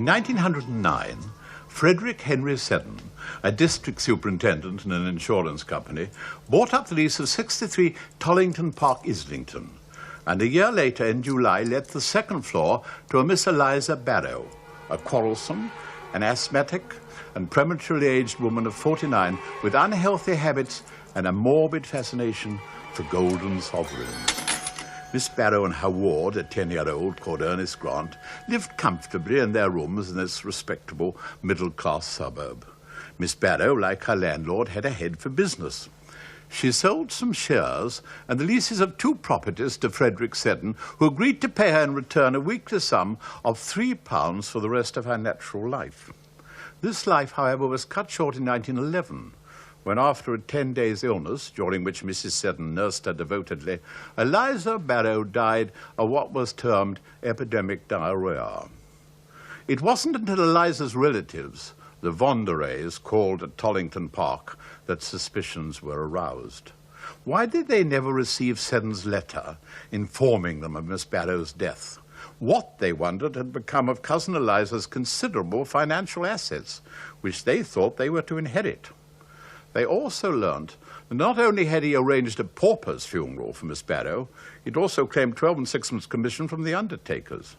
In 1909, Frederick Henry Seddon, a district superintendent in an insurance company, bought up the lease of 63 Tollington Park, Islington, and a year later, in July, let the second floor to a Miss Eliza Barrow, a quarrelsome, an asthmatic, and prematurely aged woman of 49 with unhealthy habits and a morbid fascination for golden sovereigns. Miss Barrow and her ward, a 10-year-old called Ernest Grant, lived comfortably in their rooms in this respectable middle-class suburb. Miss Barrow, like her landlord, had a head for business. She sold some shares and the leases of 2 properties to Frederick Seddon, who agreed to pay her in return a weekly sum of £3 for the rest of her natural life. This life, however, was cut short in 1911, when after a 10 days illness, during which Mrs. Seddon nursed her devotedly, Eliza Barrow died of what was termed epidemic diarrhea. It wasn't until Eliza's relatives, the Vondereys, called at Tollington Park, that suspicions were aroused. Why did they never receive Seddon's letter informing them of Miss Barrow's death? What, they wondered, had become of Cousin Eliza's considerable financial assets, which they thought they were to inherit? They also learnt that not only had he arranged a pauper's funeral for Miss Barrow, he'd also claimed 12 and 6 months' commission from the undertakers.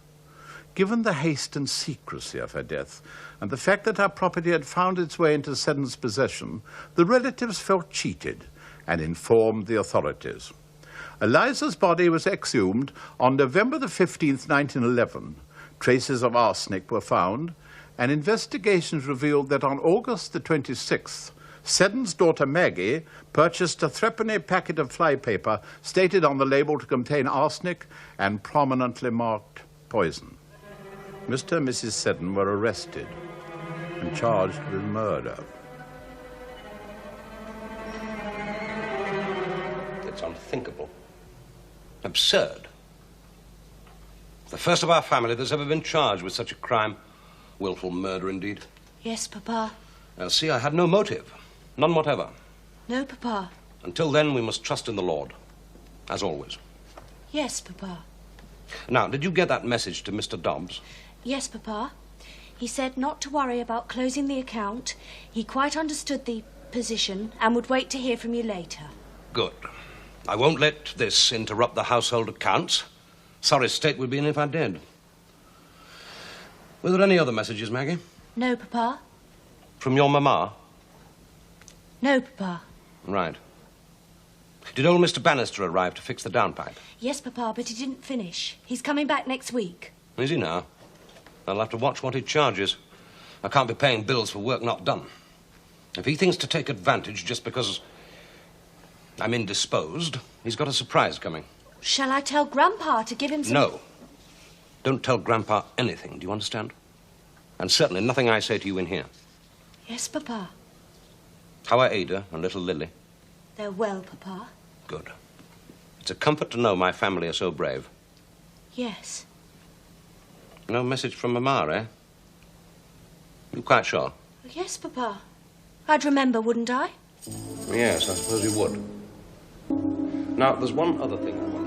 Given the haste and secrecy of her death, and the fact that her property had found its way into Seddon's possession, the relatives felt cheated and informed the authorities. Eliza's body was exhumed on November the 15th, 1911. Traces of arsenic were found, and investigations revealed that on August the 26th, Seddon's daughter Maggie purchased a threepenny packet of flypaper stated on the label to contain arsenic and prominently marked poison. Mr. and Mrs. Seddon were arrested and charged with murder. It's unthinkable. Absurd. The first of our family that's ever been charged with such a crime. Willful murder, indeed. Yes, Papa. Now, see, I had no motive. None whatever. No, Papa. Until then, we must trust in the Lord. As always. Yes, Papa. Now, did you get that message to Mr. Dobbs? Yes, Papa. He said not to worry about closing the account. He quite understood the position and would wait to hear from you later. Good. I won't let this interrupt the household accounts. Sorry state we'd be in if I did. Were there any other messages, Maggie? No, Papa. From your mamma? No, Papa. Right. Did old Mr. Bannister arrive to fix the downpipe? Yes, Papa, but he didn't finish. He's coming back next week. Is he now? I'll have to watch what he charges. I can't be paying bills for work not done. If he thinks to take advantage just because I'm indisposed, he's got a surprise coming. Shall I tell Grandpa to give him some... No. Don't tell Grandpa anything, do you understand? And certainly nothing I say to you in here. Yes, Papa. How are Ada and little Lily? They're well, Papa. Good. It's a comfort to know my family are so brave. Yes. No message from Mamma, eh? You quite sure? Yes, Papa. I'd remember, wouldn't I? Yes, I suppose you would. Now, there's one other thing I want.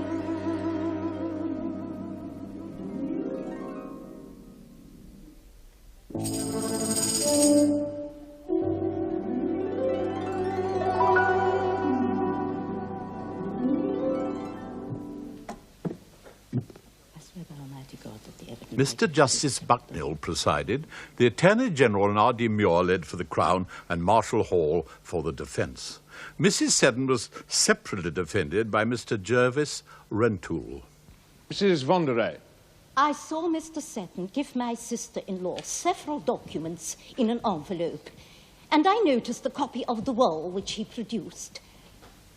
Mr. Justice Bucknell presided, the Attorney General and R.D. Muir led for the Crown, and Marshal Hall for the defence. Mrs. Seddon was separately defended by Mr. Jervis Rentoul. Mrs. Vonderey. I saw Mr. Seddon give my sister-in-law several documents in an envelope, and I noticed a copy of the will which he produced.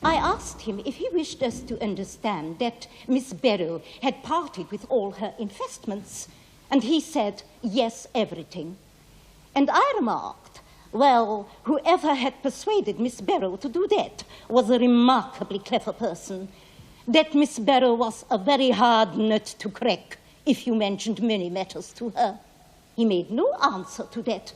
I asked him if he wished us to understand that Miss Barrow had parted with all her investments, and he said, yes, everything. And I remarked, well, whoever had persuaded Miss Barrow to do that was a remarkably clever person, that Miss Barrow was a very hard nut to crack if you mentioned money matters to her. He made no answer to that.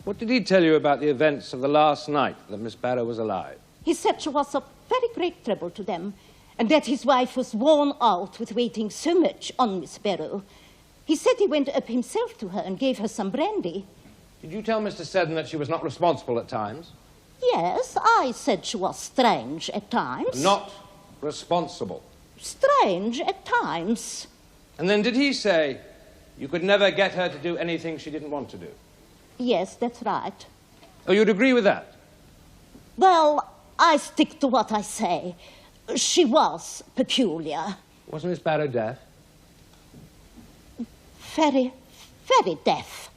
What did he tell you about the events of the last night that Miss Barrow was alive? He said she was a very great trouble to them, and that his wife was worn out with waiting so much on Miss Barrow. He said he went up himself to her and gave her some brandy. Did you tell Mr. Seddon that she was not responsible at times? Yes, I said she was strange at times. Not responsible. Strange at times. And then did he say you could never get her to do anything she didn't want to do? Yes, that's right. Oh, you'd agree with that? Well, I stick to what I say. She was peculiar. Wasn't Miss Barrow deaf? Very, very deaf.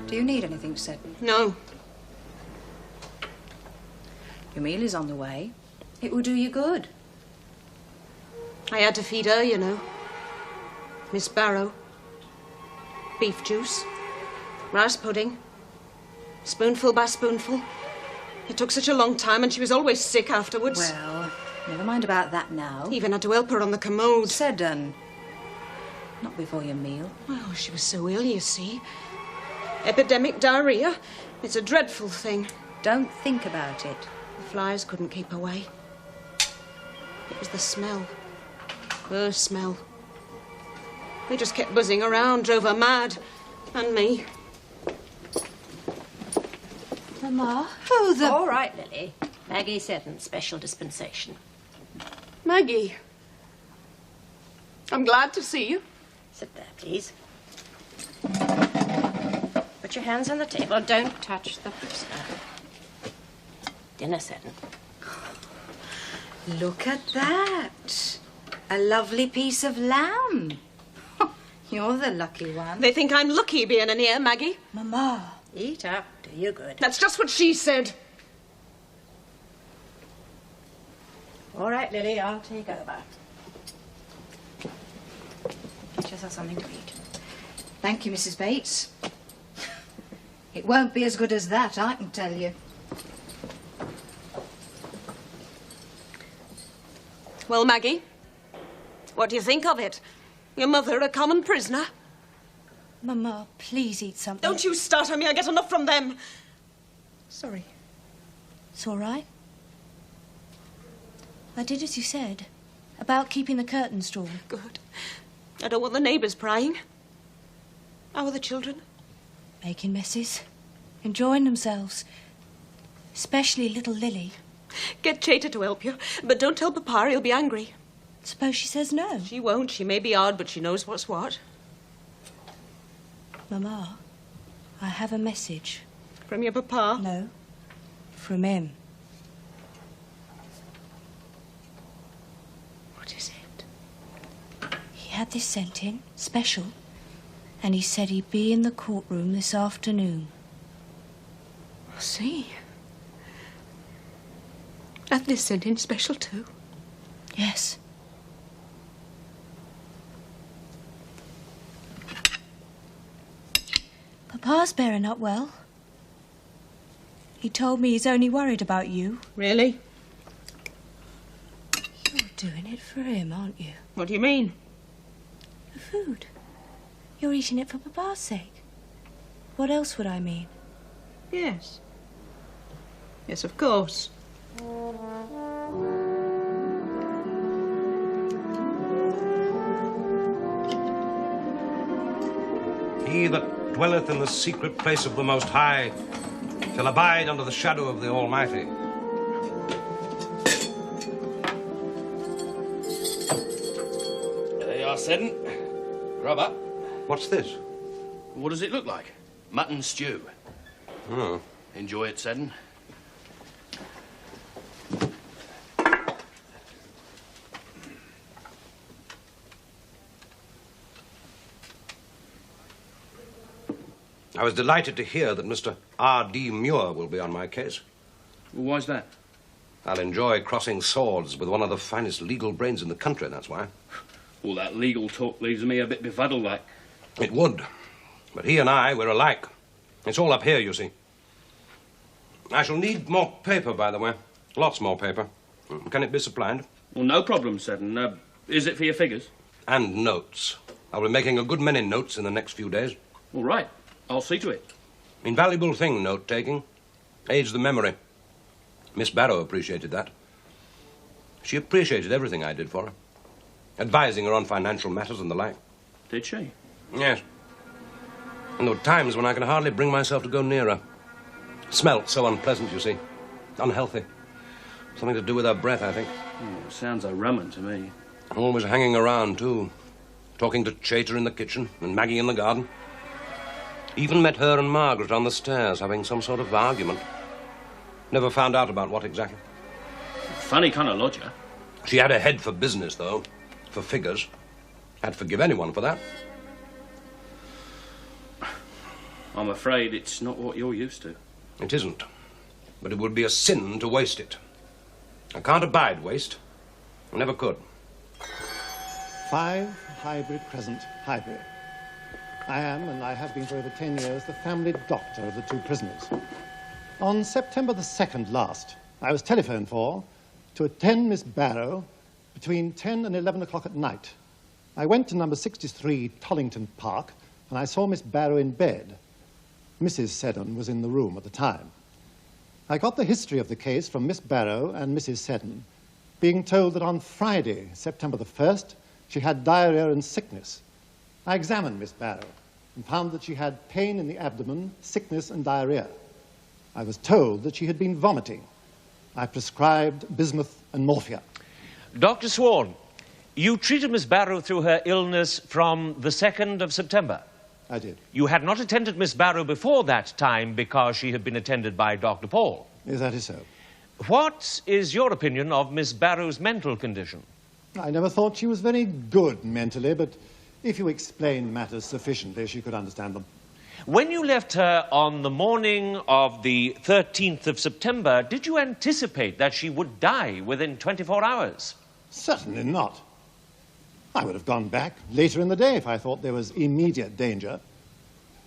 Do you need anything, Seddon? No. Your meal is on the way. It will do you good. I had to feed her, you know. Miss Barrow. Beef juice. Rice pudding. Spoonful by spoonful. It took such a long time and she was always sick afterwards. Well, never mind about that now. Even had to help her on the commode. Seddon. Not before your meal. Well, she was so ill, you see. Epidemic diarrhea. It's a dreadful thing. Don't think about it. The flies couldn't keep away. It was the smell. Her smell. They just kept buzzing around, drove her mad. And me. Mama? Oh, the... All right, Lily. Maggie Seddon, special dispensation. Maggie. I'm glad to see you. Sit there, please. Put your hands on the table. Don't touch the hoops now. Dinner, Seddon. Look at that. A lovely piece of lamb. You're the lucky one. They think I'm lucky being in here, Maggie. Mama. Eat up. Do you good. That's just what she said. All right, Lily, I'll take over. Get yourself something to eat. Thank you, Mrs. Bates. It won't be as good as that, I can tell you. Well, Maggie, what do you think of it? Your mother a common prisoner? Mama, please eat something. Don't you start on me. I get enough from them. Sorry. It's all right. I did as you said, about keeping the curtains drawn. Good. I don't want the neighbours prying. How are the children? Making messes, enjoying themselves. Especially little Lily. Get Chaytor to help you, but don't tell Papa, he'll be angry. Suppose she says no? She won't. She may be odd, but she knows what's what. Mama, I have a message. From your Papa? No, from him. What is it? He had this sent in, special, and he said he'd be in the courtroom this afternoon. I see. And this sent in special too? Yes. Papa's bearing up well. He told me he's only worried about you. Really? You're doing it for him, aren't you? What do you mean? The food. You're eating it for Papa's sake. What else would I mean? Yes. Yes, of course. He that dwelleth in the secret place of the Most High shall abide under the shadow of the Almighty. There you are, Seddon. Grub up. What's this? What does it look like? Mutton stew. Oh. Enjoy it, Seddon. I was delighted to hear that Mr. R.D. Muir will be on my case. Well, why's that? I'll enjoy crossing swords with one of the finest legal brains in the country, that's why. All that legal talk leaves me a bit befuddled like. It would. But he and I, we're alike. It's all up here, you see. I shall need more paper, by the way. Lots more paper. Can it be supplied? Well, no problem, Seddon. Is it for your figures? And notes. I'll be making a good many notes in the next few days. All right. I'll see to it. Invaluable thing, note-taking. Aids the memory. Miss Barrow appreciated that. She appreciated everything I did for her. Advising her on financial matters and the like. Did she? Yes. And there were times when I could hardly bring myself to go near her. Smelt so unpleasant, you see. Unhealthy. Something to do with her breath, I think. Oh, sounds a rum 'un to me. Always hanging around, too. Talking to Chater in the kitchen and Maggie in the garden. Even met her and Margaret on the stairs having some sort of argument. Never found out about what exactly. Funny kind of lodger. She had a head for business, though. For figures. I'd forgive anyone for that. I'm afraid it's not what you're used to. It isn't. But it would be a sin to waste it. I can't abide waste. I never could. 5 Hybrid Crescent Highbury. I am, and I have been for over 10 years, the family doctor of the 2 prisoners. On September the 2nd last, I was telephoned for to attend Miss Barrow between 10 and 11 o'clock at night. I went to number 63 Tollington Park, and I saw Miss Barrow in bed. Mrs. Seddon was in the room at the time. I got the history of the case from Miss Barrow and Mrs. Seddon, being told that on Friday, September the 1st, she had diarrhea and sickness. I examined Miss Barrow and found that she had pain in the abdomen, sickness and diarrhea. I was told that she had been vomiting. I prescribed bismuth and morphia. Dr. Swan, you treated Miss Barrow through her illness from the 2nd of September. I did. You had not attended Miss Barrow before that time because she had been attended by Dr. Paul. Yes, that is so. What is your opinion of Miss Barrow's mental condition? I never thought she was very good mentally, but if you explained matters sufficiently, she could understand them. When you left her on the morning of the 13th of September, did you anticipate that she would die within 24 hours? Certainly not. I would have gone back later in the day if I thought there was immediate danger.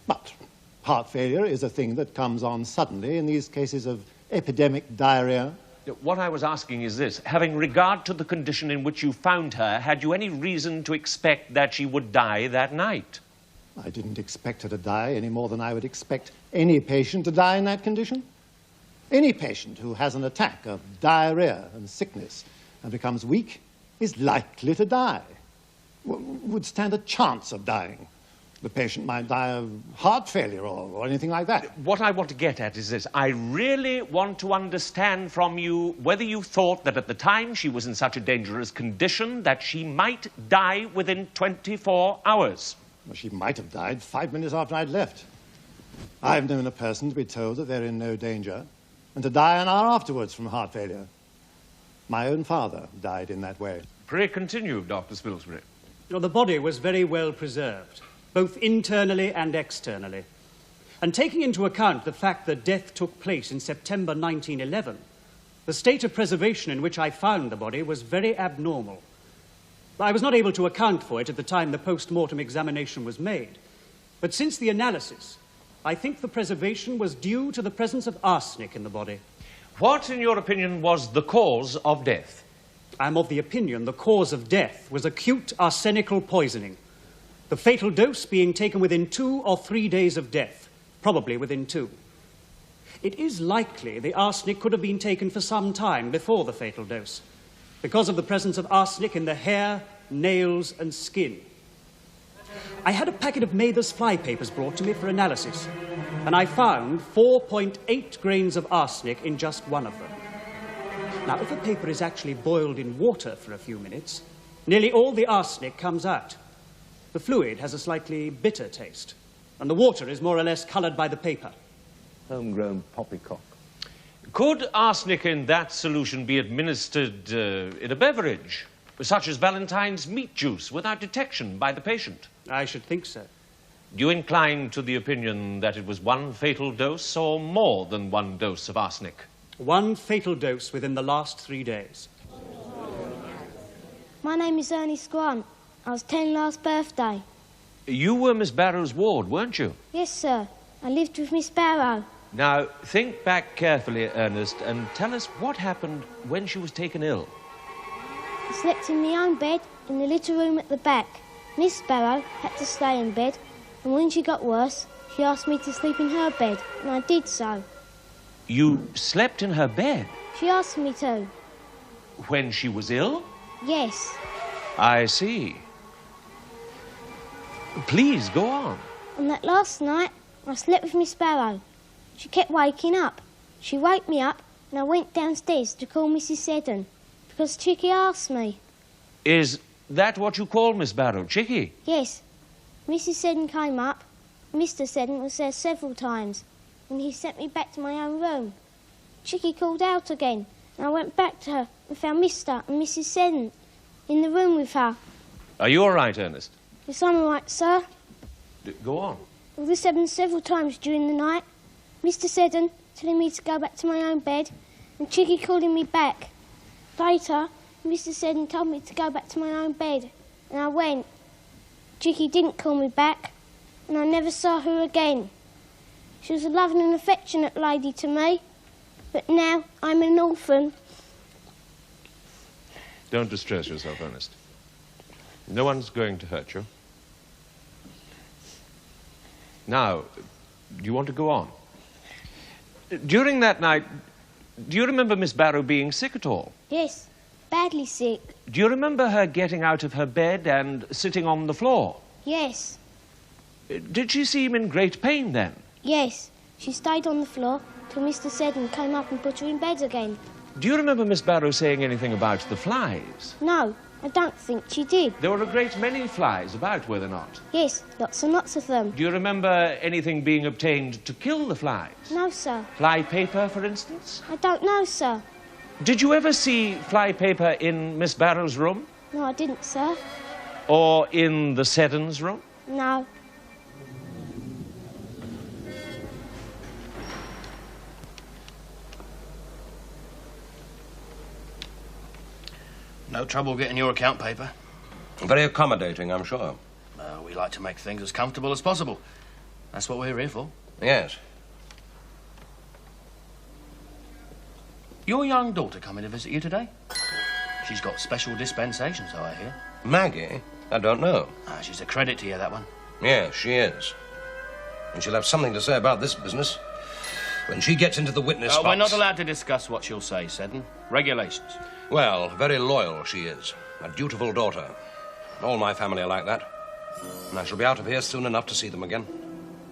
But heart failure is a thing that comes on suddenly in these cases of epidemic diarrhea. What I was asking is this. Having regard to the condition in which you found her, had you any reason to expect that she would die that night? I didn't expect her to die any more than I would expect any patient to die in that condition. Any patient who has an attack of diarrhea and sickness and becomes weak is likely to die, would stand a chance of dying. The patient might die of heart failure or anything like that. What I want to get at is this. I really want to understand from you whether you thought that at the time she was in such a dangerous condition that she might die within 24 hours. Well, she might have died 5 minutes after I'd left. I've known a person to be told that they're in no danger and to die an hour afterwards from heart failure. My own father died in that way. Pray continue, Dr. Spilsbury. The body was very well preserved, both internally and externally. And taking into account the fact that death took place in September 1911, the state of preservation in which I found the body was very abnormal. I was not able to account for it at the time the post-mortem examination was made. But since the analysis, I think the preservation was due to the presence of arsenic in the body. What, in your opinion, was the cause of death? I'm of the opinion the cause of death was acute arsenical poisoning, the fatal dose being taken within 2 or 3 days of death, probably within 2. It is likely the arsenic could have been taken for some time before the fatal dose, because of the presence of arsenic in the hair, nails, and skin. I had a packet of Mather's flypapers brought to me for analysis, and I found 4.8 grains of arsenic in just one of them. Now, if a paper is actually boiled in water for a few minutes, nearly all the arsenic comes out. The fluid has a slightly bitter taste, and the water is more or less coloured by the paper. Homegrown poppycock. Could arsenic in that solution be administered in a beverage, such as Valentine's meat juice, without detection by the patient? I should think so. Do you incline to the opinion that it was one fatal dose or more than one dose of arsenic? One fatal dose within the last 3 days. My name is Ernie Squant. I was 10 last birthday. You were Miss Barrow's ward, weren't you? Yes, sir. I lived with Miss Barrow. Now, think back carefully, Ernest, and tell us what happened when she was taken ill. I slept in my own bed in the little room at the back. Miss Barrow had to stay in bed, and when she got worse, she asked me to sleep in her bed, and I did so. You slept in her bed? She asked me to. When she was ill? Yes. I see. Please, go on. On that last night, I slept with Miss Barrow. She kept waking up. She woke me up, and I went downstairs to call Mrs. Seddon, because Chickie asked me. Is that what you call Miss Barrow, Chickie? Yes. Mrs. Seddon came up. Mr. Seddon was there several times, and he sent me back to my own room. Chickie called out again, and I went back to her and found Mr. and Mrs. Seddon in the room with her. Are you all right, Ernest? Yes, I'm all right, sir. Go on. All this happened several times during the night. Mr. Seddon telling me to go back to my own bed, and Chickie calling me back. Later, Mr. Seddon told me to go back to my own bed, and I went. Chickie didn't call me back, and I never saw her again. She was a loving and affectionate lady to me, but now I'm an orphan. Don't distress yourself, Ernest. No one's going to hurt you. Now, do you want to go on? During that night, do you remember Miss Barrow being sick at all? Yes, badly sick. Do you remember her getting out of her bed and sitting on the floor? Yes. Did she seem in great pain then? Yes, she stayed on the floor till Mr. Seddon came up and put her in bed again. Do you remember Miss Barrow saying anything about the flies? No, I don't think she did. There were a great many flies about, were there not? Yes, lots and lots of them. Do you remember anything being obtained to kill the flies? No, sir. Fly paper, for instance? I don't know, sir. Did you ever see fly paper in Miss Barrow's room? No, I didn't, sir. Or in the Seddons' room? No. No trouble getting your account paper. Very accommodating, I'm sure. We like to make things as comfortable as possible. That's what we're here for. Yes. Your young daughter coming to visit you today? She's got special dispensation, so I hear. Maggie? I don't know. She's a credit to you, that one. Yes, she is. And she'll have something to say about this business when she gets into the witness box. We're not allowed to discuss what she'll say, Seddon. Regulations. Well, very loyal she is. A dutiful daughter. All my family are like that. And I shall be out of here soon enough to see them again.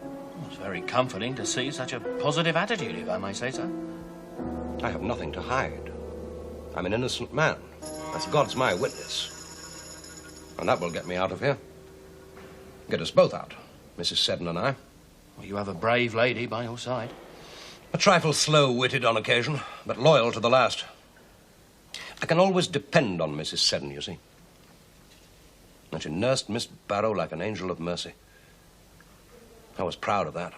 Well, it's very comforting to see such a positive attitude, if I may say so. I have nothing to hide. I'm an innocent man. As God's my witness. And that will get me out of here. Get us both out, Mrs. Seddon and I. Well, you have a brave lady by your side. A trifle slow-witted on occasion, but loyal to the last. I can always depend on Mrs. Seddon, you see. And she nursed Miss Barrow like an angel of mercy. I was proud of that.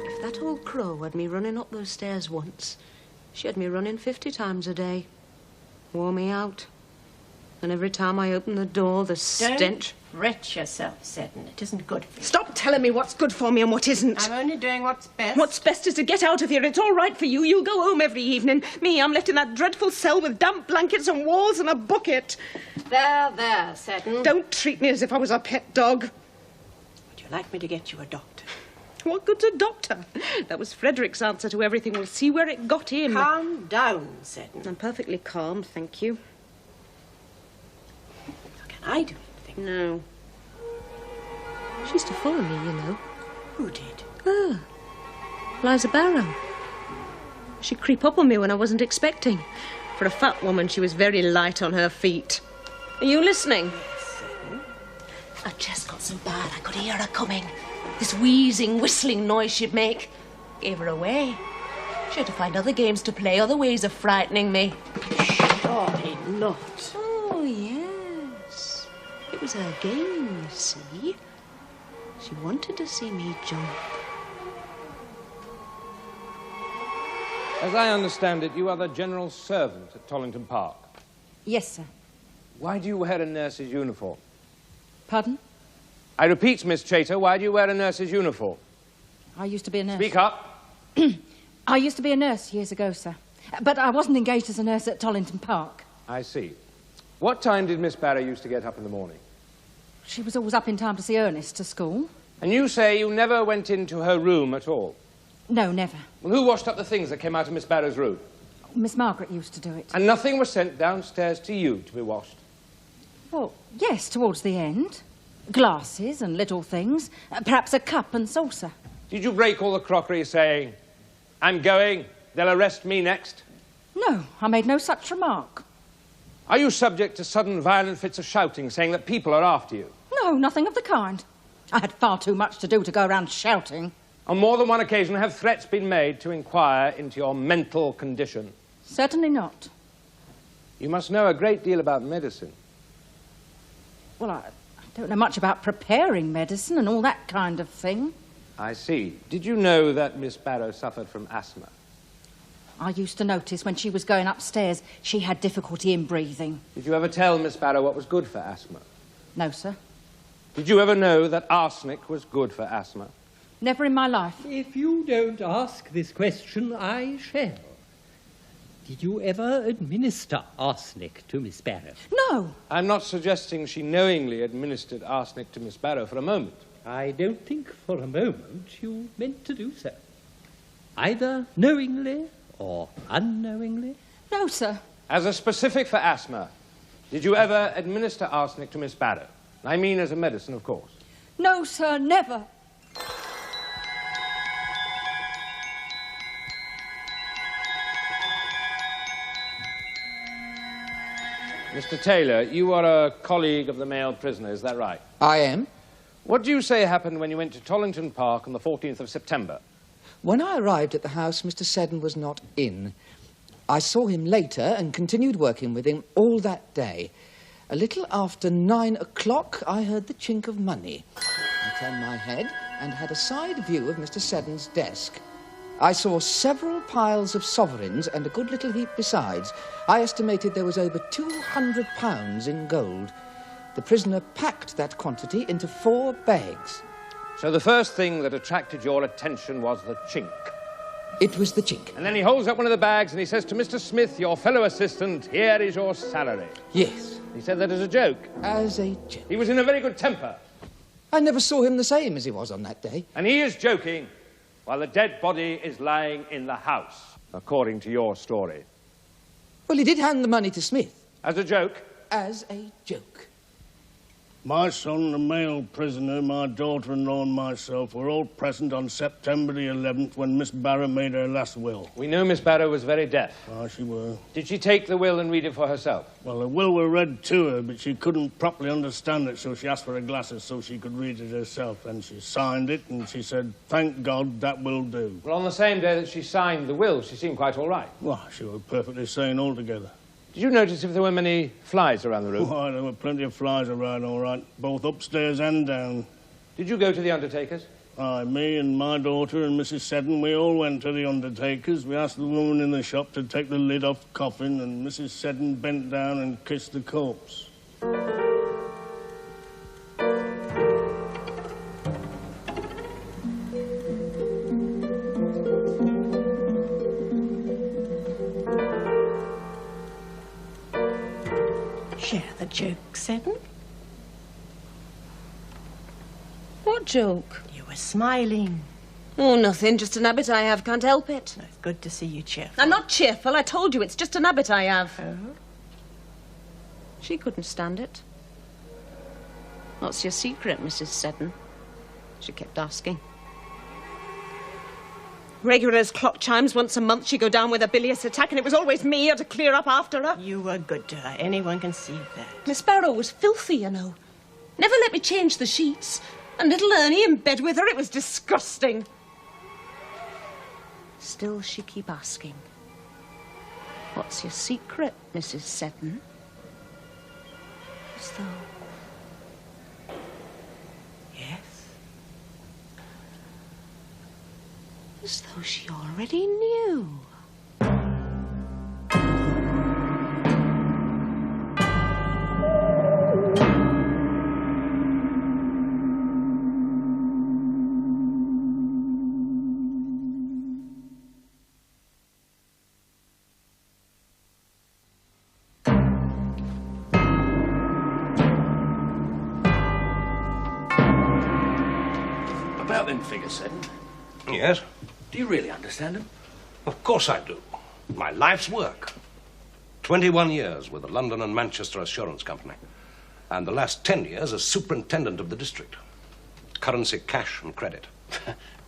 If that old crow had me running up those stairs once, she had me running 50 times a day. Wore me out. And every time I opened the door, the stench... Don't fret yourself, Seddon. It isn't good for you. Stop telling me what's good for me and what isn't. I'm only doing what's best. What's best is to get out of here. It's all right for you. You go home every evening. Me, I'm left in that dreadful cell with damp blankets and walls and a bucket. There, Seddon. Don't treat me as if I was a pet dog. Would you like me to get you a doctor? What good's a doctor? That was Frederick's answer to everything. We'll see where it got him. Calm down, Seddon. I'm perfectly calm, thank you. I do anything? No. She used to follow me, you know. Who did? Ah, Eliza Barrow. She'd creep up on me when I wasn't expecting. For a fat woman, she was very light on her feet. Are you listening? Yes, Seddon. I just got so bad I could hear her coming. This wheezing, whistling noise she'd make. Gave her away. She had to find other games to play, other ways of frightening me. Surely not. Oh, yes. It was her game, you see. She wanted to see me jump. As I understand it, you are the general servant at Tollington Park. Yes, sir. Why do you wear a nurse's uniform? Pardon? I repeat, Miss Chater, why do you wear a nurse's uniform? I used to be a nurse. Speak up. I used to be a nurse years ago, sir. But I wasn't engaged as a nurse at Tollington Park. I see. What time did Miss Barrow used to get up in the morning? She was always up in time to see Ernest to school. And you say you never went into her room at all? No, never. Well, who washed up the things that came out of Miss Barrow's room? Miss Margaret used to do it. And nothing was sent downstairs to you to be washed? Well, yes, towards the end. Glasses and little things. Perhaps a cup and saucer. Did you break all the crockery saying, "I'm going, they'll arrest me next"? No, I made no such remark. Are you subject to sudden violent fits of shouting, saying that people are after you? No, nothing of the kind. I had far too much to do to go around shouting. On more than one occasion have threats been made to inquire into your mental condition? Certainly not. You must know a great deal about medicine. Well, I don't know much about preparing medicine and all that kind of thing. I see. Did you know that Miss Barrow suffered from asthma? I used to notice when she was going upstairs, she had difficulty in breathing. Did you ever tell Miss Barrow what was good for asthma? No, sir. Did you ever know that arsenic was good for asthma? Never in my life. If you don't ask this question, I shall. Did you ever administer arsenic to Miss Barrow? No. I'm not suggesting she knowingly administered arsenic to Miss Barrow for a moment. I don't think for a moment you meant to do so. Either knowingly or unknowingly? No, sir. As a specific for asthma, did you ever administer arsenic to Miss Barrow? I mean as a medicine, of course. No, sir, never. Mr. Taylor, you are a colleague of the male prisoner, is that right? I am. What do you say happened when you went to Tollington Park on the 14th of September? When I arrived at the house, Mr. Seddon was not in. I saw him later and continued working with him all that day. A little after 9 o'clock, I heard the chink of money. I turned my head and had a side view of Mr. Seddon's desk. I saw several piles of sovereigns and a good little heap besides. I estimated there was over £200 in gold. The prisoner packed that quantity into 4 bags. So the first thing that attracted your attention was the chink? It was the chink. And then he holds up one of the bags and he says to Mr. Smith, your fellow assistant, "Here is your salary." Yes. He said that as a joke? As a joke. He was in a very good temper. I never saw him the same as he was on that day. And he is joking while the dead body is lying in the house, according to your story. Well, he did hand the money to Smith. As a joke? As a joke. My son, the male prisoner, my daughter-in-law and myself were all present on September the 11th when Miss Barrow made her last will. We know Miss Barrow was very deaf. Ah, she were. Did she take the will and read it for herself? Well, the will were read to her, but she couldn't properly understand it, so she asked for her glasses so she could read it herself. And she signed it, and she said, "Thank God, that will do." Well, on the same day that she signed the will, she seemed quite all right. Well, she was perfectly sane altogether. Did you notice if there were many flies around the room? Why, there were plenty of flies around, all right, both upstairs and down. Did you go to the undertaker's? Aye, me and my daughter and Mrs. Seddon, we all went to the undertaker's. We asked the woman in the shop to take the lid off the coffin, and Mrs. Seddon bent down and kissed the corpse. Share the joke, Seddon. What joke? You were smiling. Oh, nothing. Just an habit I have. Can't help it. It's good to see you cheerful. I'm not cheerful. I told you. It's just an habit I have. Oh? She couldn't stand it. What's your secret, Mrs. Seddon? She kept asking. Regular as clock chimes, once a month she'd go down with a bilious attack, and it was always me who had to clear up after her. You were good to her. Anyone can see that. Miss Barrow was filthy, you know. Never let me change the sheets. And little Ernie in bed with her, it was disgusting. Still, she keep asking. What's your secret, Mrs. Seddon? As though... Yes? As though she already knew. about them figures, Seddon? Yes? Do you really understand them? Of course I do. My life's work. 21 years with the London and Manchester Assurance Company. And the last 10 years as superintendent of the district. Currency, cash and credit.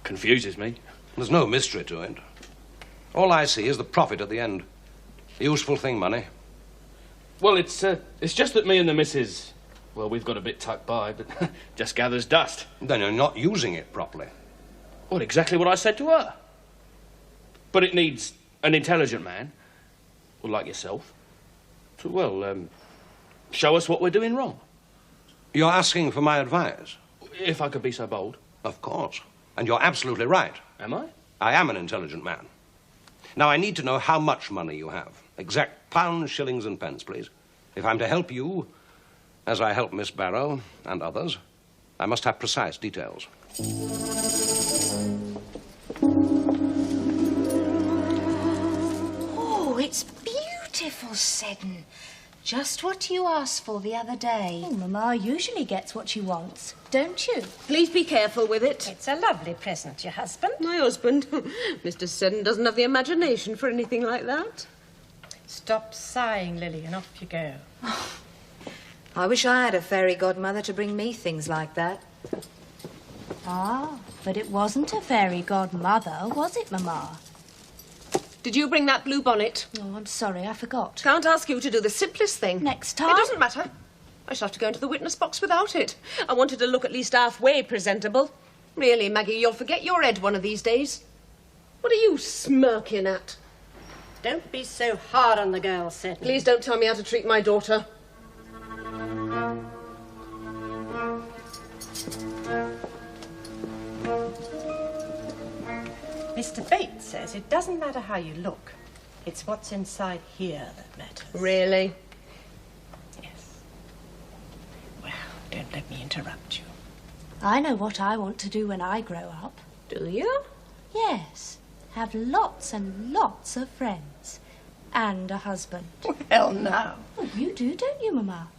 Confuses me. There's no mystery to it. All I see is the profit at the end. The useful thing, money. Well, it's just that me and the missus, well, we've got a bit tucked by, but just gathers dust. Then you're not using it properly. Well, exactly what I said to her. But it needs an intelligent man, well, like yourself, to, well, show us what we're doing wrong. You're asking for my advice? If I could be so bold. Of course. And you're absolutely right. Am I? I am an intelligent man. Now, I need to know how much money you have. Exact pounds, shillings, and pence, please. If I'm to help you, as I help Miss Barrow and others, I must have precise details. Oh, it's beautiful, Seddon. Just what you asked for the other day. Oh, Mamma usually gets what she wants, don't you? Please be careful with it. It's a lovely present, your husband. My husband? Mr. Seddon doesn't have the imagination for anything like that. Stop sighing, Lily, and off you go. I wish I had a fairy godmother to bring me things like that. Ah, but it wasn't a fairy godmother, was it, Mamma? Did you bring that blue bonnet? Oh, I'm sorry, I forgot. Can't ask you to do the simplest thing. Next time? It doesn't matter. I shall have to go into the witness box without it. I wanted to look at least halfway presentable. Really, Maggie, you'll forget your head one of these days. What are you smirking at? Don't be so hard on the girl, Seddon. Please don't tell me how to treat my daughter. Mr. Bates says it doesn't matter how you look. It's what's inside here that matters. Really? Yes. Well, don't let me interrupt you. I know what I want to do when I grow up. Do you? Yes. Have lots and lots of friends. And a husband. Well, now. Oh, you do, don't you, Mamma?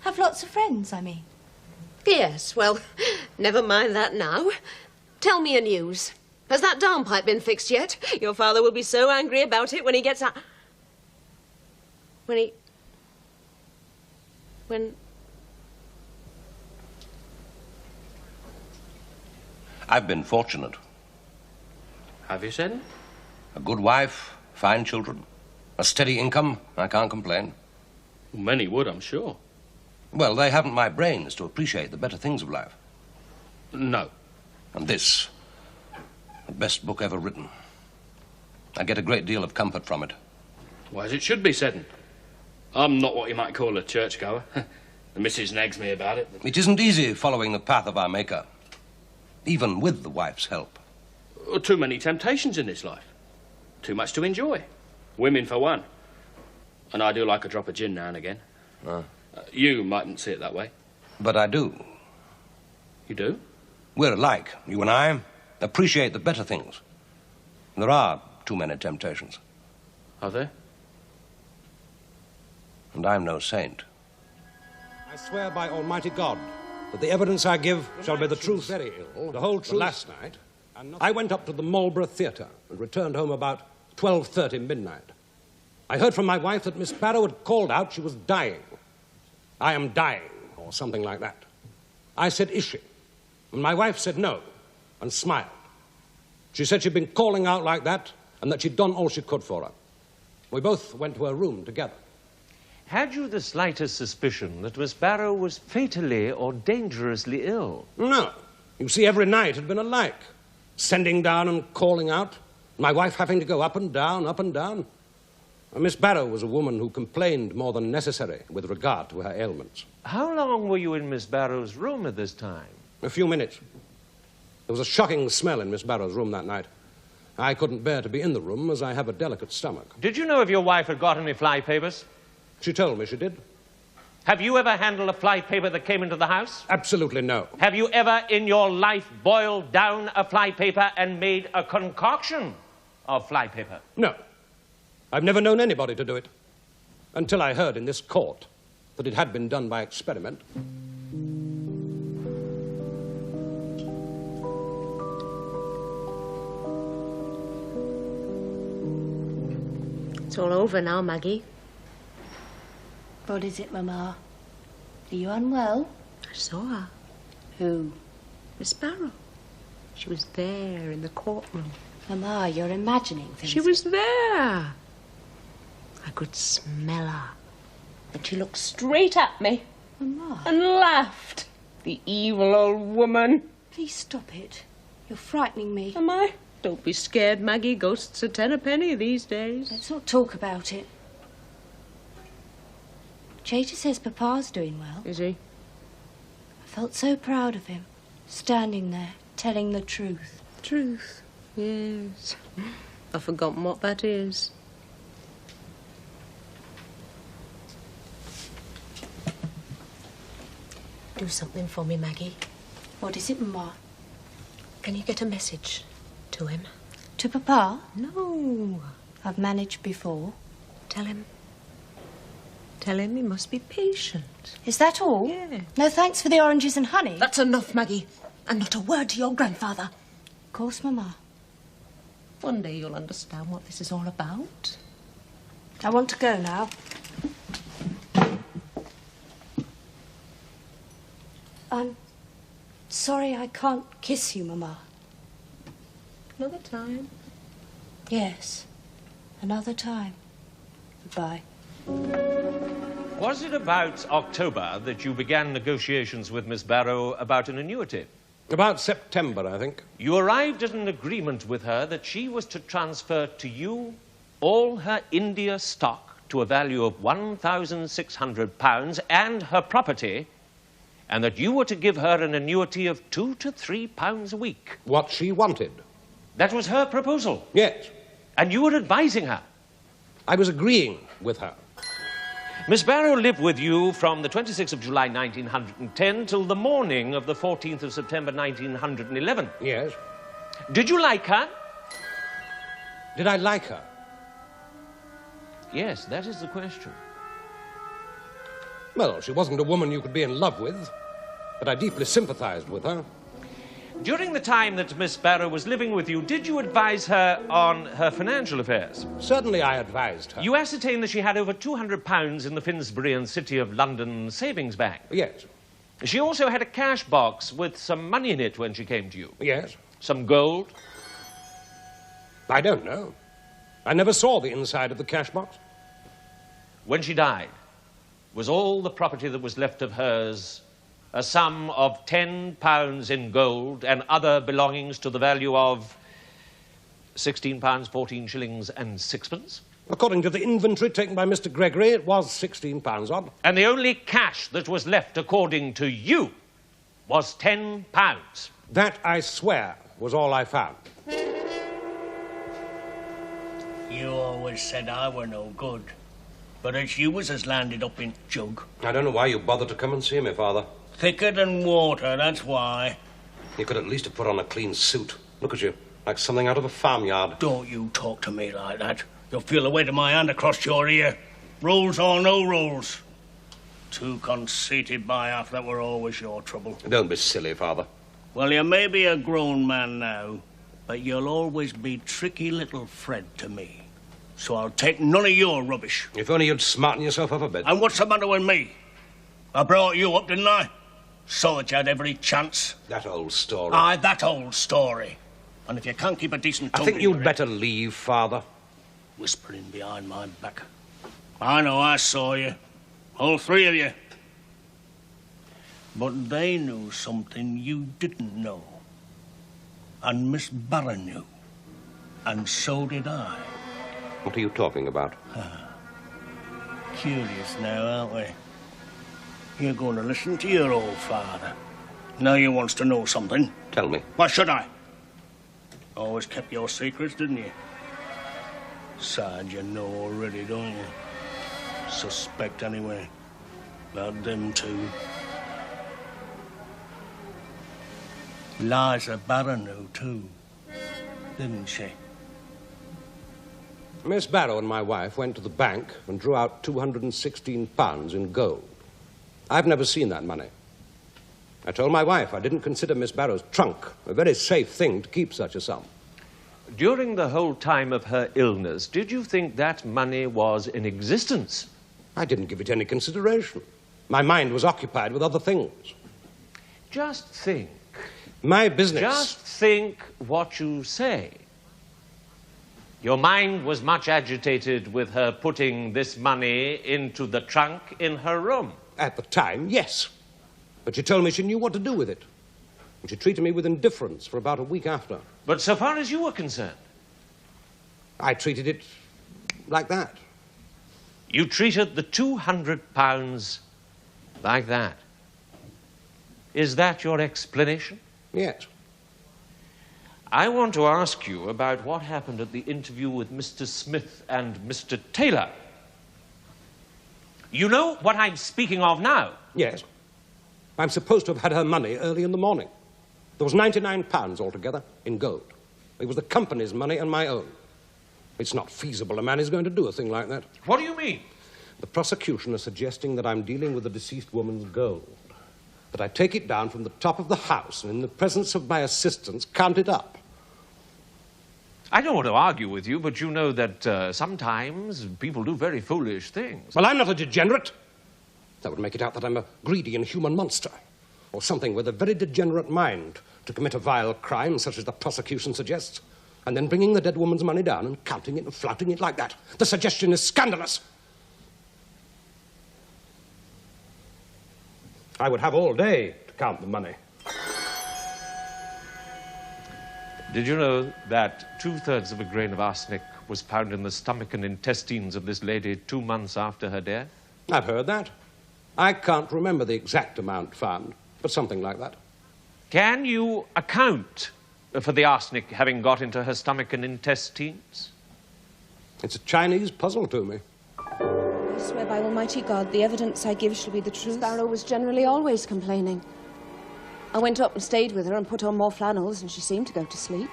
Have lots of friends, I mean. Yes, well, never mind that now. Tell me a news. Has that downpipe been fixed yet? Your father will be so angry about it when he gets out. When... I've been fortunate. Have you, Seddon? A good wife, fine children, a steady income. I can't complain. Many would, I'm sure. Well, they haven't my brains to appreciate the better things of life. No. And this, the best book ever written. I get a great deal of comfort from it. Why, as it should be, Seddon. I'm not what you might call a churchgoer. The missus nags me about it. It isn't easy following the path of our Maker, even with the wife's help. Too many temptations in this life. Too much to enjoy. Women, for one. And I do like a drop of gin now and again. You mightn't see it that way. But I do. You do? We're alike, you and I. Appreciate the better things. There are too many temptations. Are there? And I'm no saint. I swear by Almighty God that the evidence I give shall be the truth, very ill, the whole truth. Last night, I went up to the Marlborough Theatre and returned home about 12:30 midnight. I heard from my wife that Miss Barrow had called out she was dying. I am dying, or something like that. I said, is she? And my wife said no, and smiled. She said she'd been calling out like that, and that she'd done all she could for her. We both went to her room together. Had you the slightest suspicion that Miss Barrow was fatally or dangerously ill? No. You see, every night had been alike. Sending down and calling out. My wife having to go up and down, up and down. Miss Barrow was a woman who complained more than necessary with regard to her ailments. How long were you in Miss Barrow's room at this time? A few minutes. There was a shocking smell in Miss Barrow's room that night. I couldn't bear to be in the room, as I have a delicate stomach. Did you know if your wife had got any fly papers? She told me she did. Have you ever handled a fly paper that came into the house? Absolutely no. Have you ever in your life boiled down a fly paper and made a concoction of fly paper? No. I've never known anybody to do it. Until I heard in this court that it had been done by experiment. It's all over now, Maggie. What is it, Mamma? Are you unwell? I saw her. Who? Miss Barrow. She was there in the courtroom. Mamma, you're imagining things. She was there. I could smell her. And she looked straight at me. Mamma. And laughed. The evil old woman. Please stop it. You're frightening me. Am I? Don't be scared, Maggie. Ghosts are 10 a penny these days. Let's not talk about it. Jada says Papa's doing well. Is he? I felt so proud of him, standing there, telling the truth. Truth? Yes. I've forgotten what that is. Do something for me, Maggie. What is it, Mamma? Can you get a message to him? To Papa? No. I've managed before. Tell him he must be patient. Is that all? Yeah. No thanks for the oranges and honey? That's enough, Maggie. And not a word to your grandfather. Of course, Mamma. One day you'll understand what this is all about. I want to go now. I'm sorry I can't kiss you, Mamma. Another time. Yes, another time. Goodbye. Was it about October that you began negotiations with Miss Barrow about an annuity? About September, I think. You arrived at an agreement with her that she was to transfer to you all her India stock to a value of £1,600 and her property, and that you were to give her an annuity of £2 to £3 a week. What she wanted. That was her proposal? Yes. And you were advising her? I was agreeing with her. Miss Barrow lived with you from the 26th of July 1910 till the morning of the 14th of September 1911. Yes. Did you like her? Did I like her? Yes, that is the question. Well, she wasn't a woman you could be in love with, but I deeply sympathized with her. During the time that Miss Barrow was living with you, did you advise her on her financial affairs? Certainly I advised her. You ascertained that she had over £200 in the Finsbury and City of London savings bank? Yes. She also had a cash box with some money in it when she came to you? Yes. Some gold? I don't know. I never saw the inside of the cash box. When she died, was all the property that was left of hers a sum of £10 in gold and other belongings to the value of £16, 14 shillings and sixpence? According to the inventory taken by Mr. Gregory, it was £16 odd. And the only cash that was left, according to you, was £10. That, I swear, was all I found. You always said I were no good, but it's you as has landed up in jug. I don't know why you bothered to come and see me, Father. Thicker than water, that's why. You could at least have put on a clean suit. Look at you, like something out of a farmyard. Don't you talk to me like that. You'll feel the weight of my hand across your ear. Rules or no rules. Too conceited by half, that were always your trouble. Don't be silly, Father. Well, you may be a grown man now, but you'll always be tricky little Fred to me. So I'll take none of your rubbish. If only you'd smarten yourself up a bit. And what's the matter with me? I brought you up, didn't I? Saw that you had every chance. That old story. Aye, that old story. And if you can't keep a decent tongue... I think you'd better leave, Father. Whispering behind my back. I know I saw you. All three of you. But they knew something you didn't know. And Miss Barrow knew. And so did I. What are you talking about? Curious now, aren't we? You're going to listen to your old father. Now you wants to know something. Tell me. Why should I? Always kept your secrets, didn't you? Besides, you know already, don't you? Suspect, anyway. About them two. Eliza Barrow knew, too. Didn't she? Miss Barrow and my wife went to the bank and drew out £216 in gold. I've never seen that money. I told my wife I didn't consider Miss Barrow's trunk a very safe thing to keep such a sum. during the whole time of her illness, did you think that money was in existence? I didn't give it any consideration. My mind was occupied with other things. Just think. My business... Just think what you say. Your mind was much agitated with her putting this money into the trunk in her room. At the time, yes. But she told me she knew what to do with it. And she treated me with indifference for about a week after. But so far as you were concerned? I treated it like that. You treated the £200 like that. Is that your explanation? Yes. I want to ask you about what happened at the interview with Mr. Smith and Mr. Taylor. You know what I'm speaking of now? Yes. I'm supposed to have had her money early in the morning. There was £99 altogether in gold. It was the company's money and my own. It's not feasible a man is going to do a thing like that. What do you mean? The prosecution is suggesting that I'm dealing with the deceased woman's gold. That I take it down from the top of the house and in the presence of my assistants count it up. I don't want to argue with you, but you know that sometimes people do very foolish things. Well, I'm not a degenerate. That would make it out that I'm a greedy and human monster. Or something with a very degenerate mind to commit a vile crime such as the prosecution suggests. And then bringing the dead woman's money down and counting it and flouting it like that. The suggestion is scandalous. I would have all day to count the money. Did you know that 2/3 of a grain of arsenic was found in the stomach and intestines of this lady 2 months after her death? I've heard that. I can't remember the exact amount found, but something like that. Can you account for the arsenic having got into her stomach and intestines? It's a Chinese puzzle to me. I swear by Almighty God, the evidence I give shall be the truth. Miss Barrow was generally always complaining. I went up and stayed with her and put on more flannels, and she seemed to go to sleep.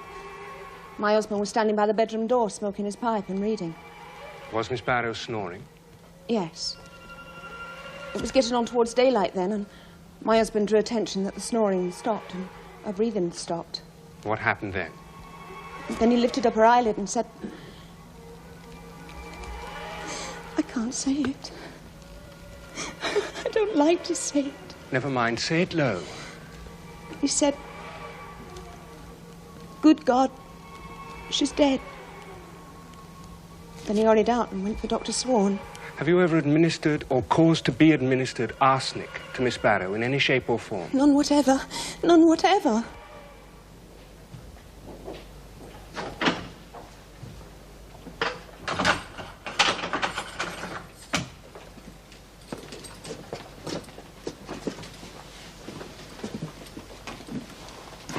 My husband was standing by the bedroom door, smoking his pipe and reading. Was Miss Barrow snoring? Yes. It was getting on towards daylight then, and my husband drew attention that the snoring stopped and her breathing stopped. What happened then? Then he lifted up her eyelid and said... I can't say it. I don't like to say it. Never mind, say it low. He said, "Good God, she's dead." Then he hurried out and went for Dr. Swan. Have you ever administered or caused to be administered arsenic to Miss Barrow in any shape or form? None whatever. None whatever.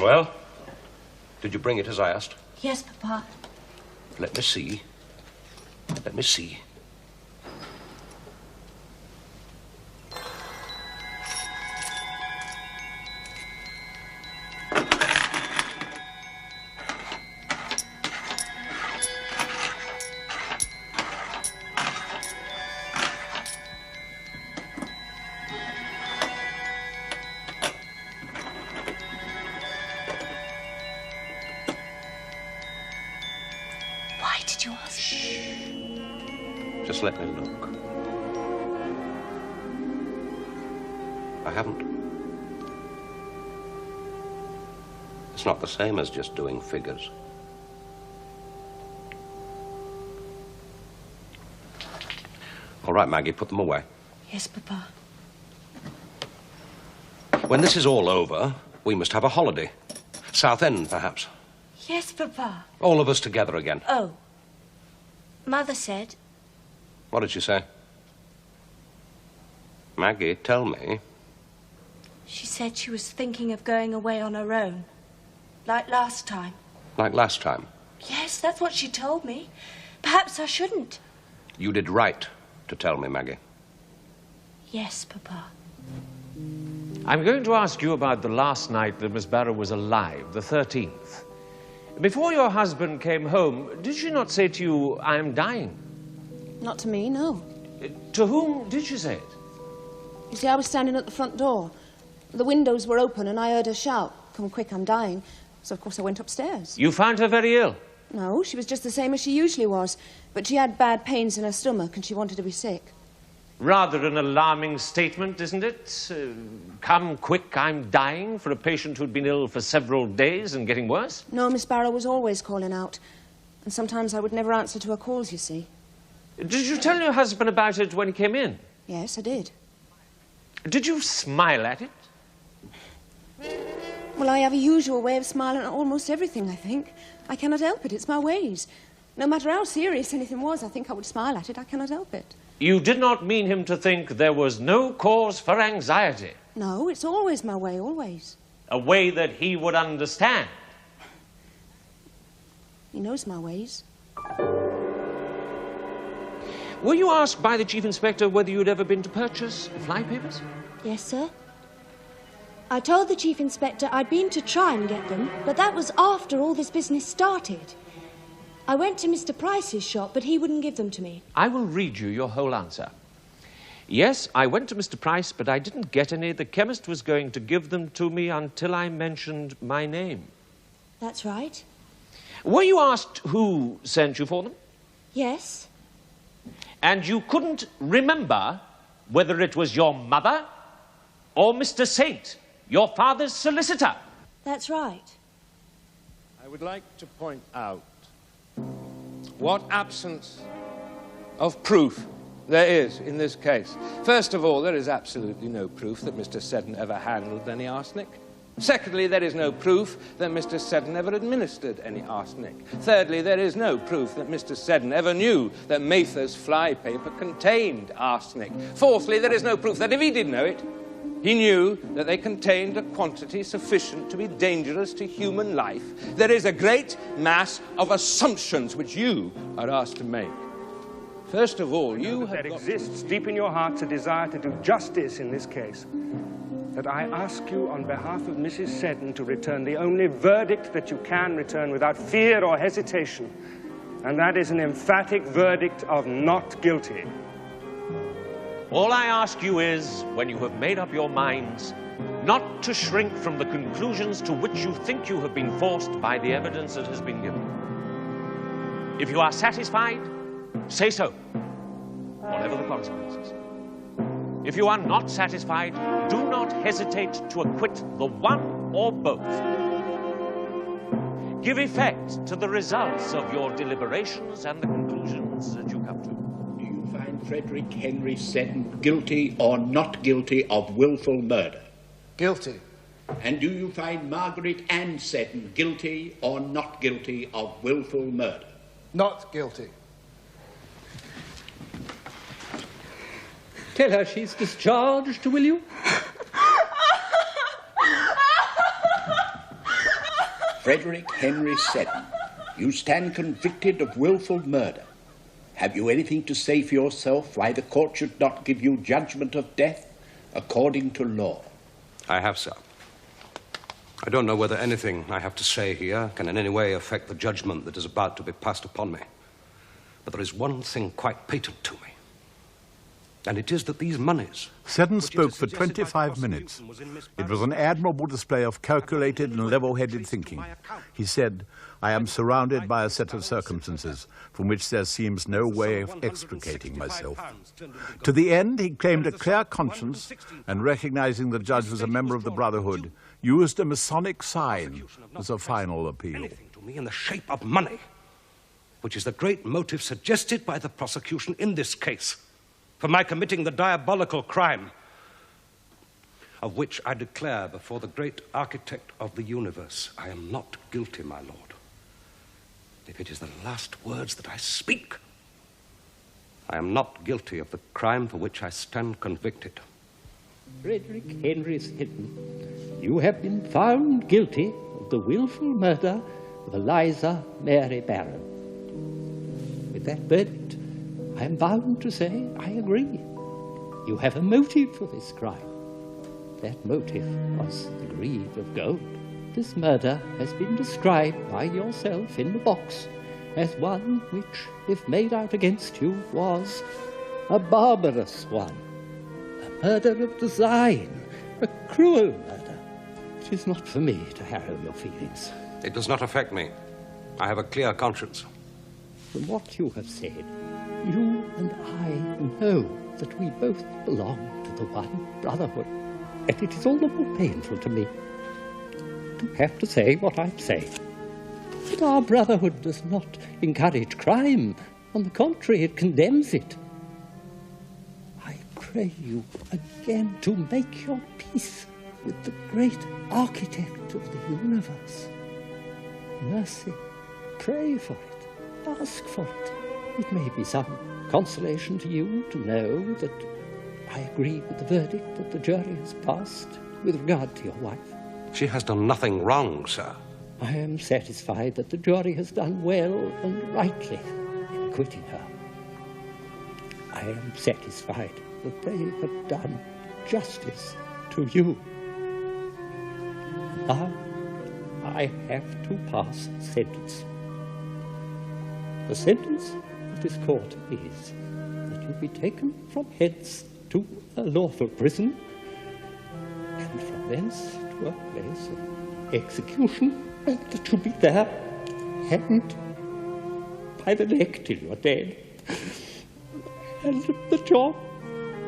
Well, did you bring it as I asked? Yes, Papa. Let me see. Let me see. Just let me look. I haven't. It's not the same as just doing figures. All right, Maggie, put them away. Yes, Papa. When this is all over, we must have a holiday. Southend, perhaps. Yes, Papa. All of us together again. Oh. Mother said... What did she say? Maggie, tell me. She said she was thinking of going away on her own. Like last time. Like last time? Yes, that's what she told me. Perhaps I shouldn't. You did right to tell me, Maggie. Yes, Papa. I'm going to ask you about the last night that Miss Barrow was alive, the 13th. Before your husband came home, did she not say to you, "I am dying"? Not to me, no. To whom did she say it? You see, I was standing at the front door. The windows were open and I heard her shout, "Come quick, I'm dying." So, of course, I went upstairs. You found her very ill? No, she was just the same as she usually was. But she had bad pains in her stomach and she wanted to be sick. Rather an alarming statement, isn't it? Come quick, I'm dying, for a patient who'd been ill for several days and getting worse? No, Miss Barrow was always calling out. And sometimes I would never answer to her calls, you see. Did you tell your husband about it when he came in? Yes, I did. Did you smile at it? Well, I have a usual way of smiling at almost everything, I think. I cannot help it. It's my ways. No matter how serious anything was, I think I would smile at it. I cannot help it. You did not mean him to think there was no cause for anxiety. No, it's always my way, always. A way that he would understand. He knows my ways. Were you asked by the Chief Inspector whether you'd ever been to purchase fly papers? Yes, sir. I told the Chief Inspector I'd been to try and get them, but that was after all this business started. I went to Mr. Price's shop, but he wouldn't give them to me. I will read you your whole answer. Yes, I went to Mr. Price, but I didn't get any. The chemist was going to give them to me until I mentioned my name. That's right. Were you asked who sent you for them? Yes. And you couldn't remember whether it was your mother or Mr. Saint, your father's solicitor? That's right. I would like to point out what absence of proof there is in this case. First of all, there is absolutely no proof that Mr. Seddon ever handled any arsenic. Secondly, there is no proof that Mr. Seddon ever administered any arsenic. Thirdly, there is no proof that Mr. Seddon ever knew that Mather's fly paper contained arsenic. Fourthly, there is no proof that if he did know it, he knew that they contained a quantity sufficient to be dangerous to human life. There is a great mass of assumptions which you are asked to make. First of all, you have there exists deep in your hearts a desire to do justice in this case. That I ask you on behalf of Mrs. Seddon to return the only verdict that you can return without fear or hesitation, and that is an emphatic verdict of not guilty. All I ask you is, when you have made up your minds, not to shrink from the conclusions to which you think you have been forced by the evidence that has been given. If you are satisfied, say so, whatever the consequences. If you are not satisfied, do not hesitate to acquit the one or both. Give effect to the results of your deliberations and the conclusions that you come to. Do you find Frederick Henry Seddon guilty or not guilty of willful murder? Guilty. And do you find Margaret Ann Seddon guilty or not guilty of willful murder? Not guilty. Tell her she's discharged, will you? Frederick Henry Seddon, you stand convicted of willful murder. Have you anything to say for yourself why the court should not give you judgment of death according to law? I have, sir. I don't know whether anything I have to say here can in any way affect the judgment that is about to be passed upon me. But there is one thing quite patent to me. And it is that these monies... Seddon spoke for 25 minutes. It was an admirable display of calculated and level-headed thinking. He said, "I am surrounded by a set of circumstances from which there seems no way of extricating myself." To the end, he claimed a clear conscience and, recognizing the judge was a member of the Brotherhood, used a Masonic sign as a final appeal. Anything to me in the shape of money, which is the great motive suggested by the prosecution in this case, for my committing the diabolical crime, of which I declare before the great architect of the universe, I am not guilty, my lord. If it is the last words that I speak, I am not guilty of the crime for which I stand convicted. Frederick Henry Seddon, you have been found guilty of the willful murder of Eliza Mary Barrow. With that verdict, I am bound to say I agree. You have a motive for this crime. That motive was the greed of gold. This murder has been described by yourself in the box as one which, if made out against you, was a barbarous one. A murder of design, a cruel murder. It is not for me to harrow your feelings. It does not affect me. I have a clear conscience. From what you have said, you and I know that we both belong to the one brotherhood, and it is all the more painful to me to have to say what I'm saying. But our brotherhood does not encourage crime. On the contrary, it condemns it. I pray you again to make your peace with the great architect of the universe. Mercy, pray for it, ask for it. It may be some consolation to you to know that I agree with the verdict that the jury has passed with regard to your wife. She has done nothing wrong, sir. I am satisfied that the jury has done well and rightly in acquitting her. I am satisfied that they have done justice to you. Now, I have to pass sentence. The sentence of this court is that you be taken from hence to a lawful prison, and from thence to a place of execution, and that you be there hanged by the neck till you are dead, and that your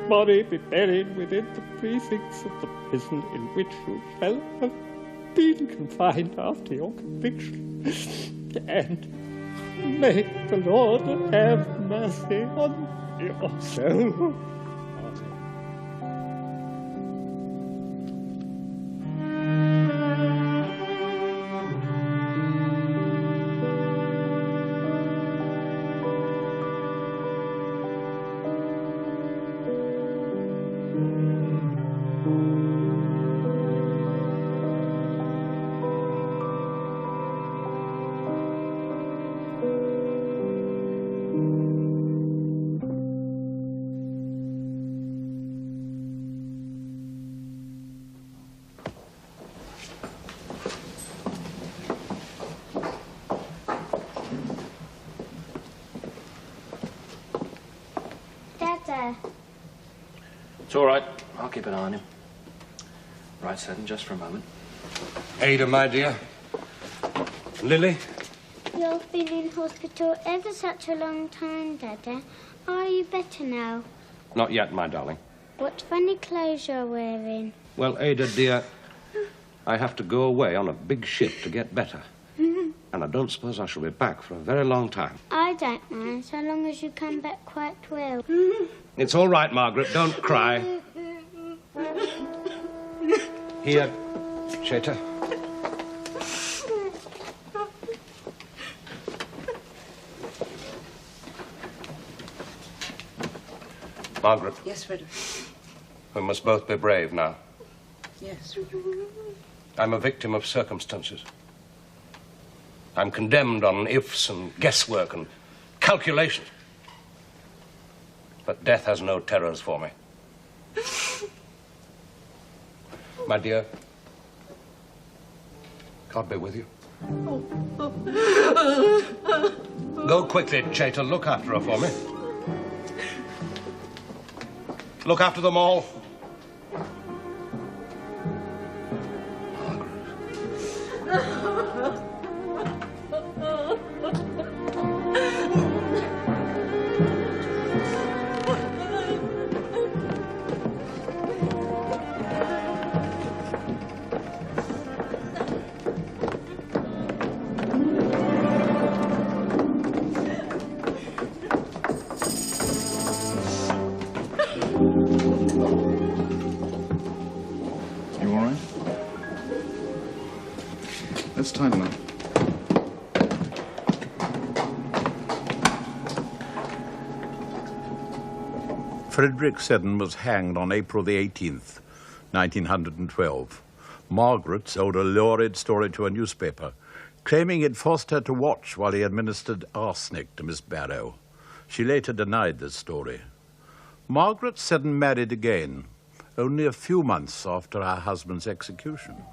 body be buried within the precincts of the prison in which you shall have been confined after your conviction. And may the Lord have mercy on your soul. It's all right. I'll keep an eye on him. Right, Seddon, just for a moment. Ada, my dear. Lily? You've been in hospital ever such a long time, Dada. Are you better now? Not yet, my darling. What funny clothes you're wearing. Well, Ada, dear, I have to go away on a big ship to get better. And I don't suppose I shall be back for a very long time. I don't mind, so long as you come back quite well. It's all right, Margaret. Don't cry. Here, Cheta. Margaret. Yes, Frederick. We must both be brave now. Yes. I'm a victim of circumstances. I'm condemned on ifs and guesswork and calculations. But death has no terrors for me. My dear, God be with you. Go quickly, Cheta. Look after her for me. Look after them all. Let's tie them up. Frederick Seddon was hanged on April the 18th, 1912. Margaret sold a lurid story to a newspaper, claiming he'd forced her to watch while he administered arsenic to Miss Barrow. She later denied this story. Margaret Seddon married again, only a few months after her husband's execution.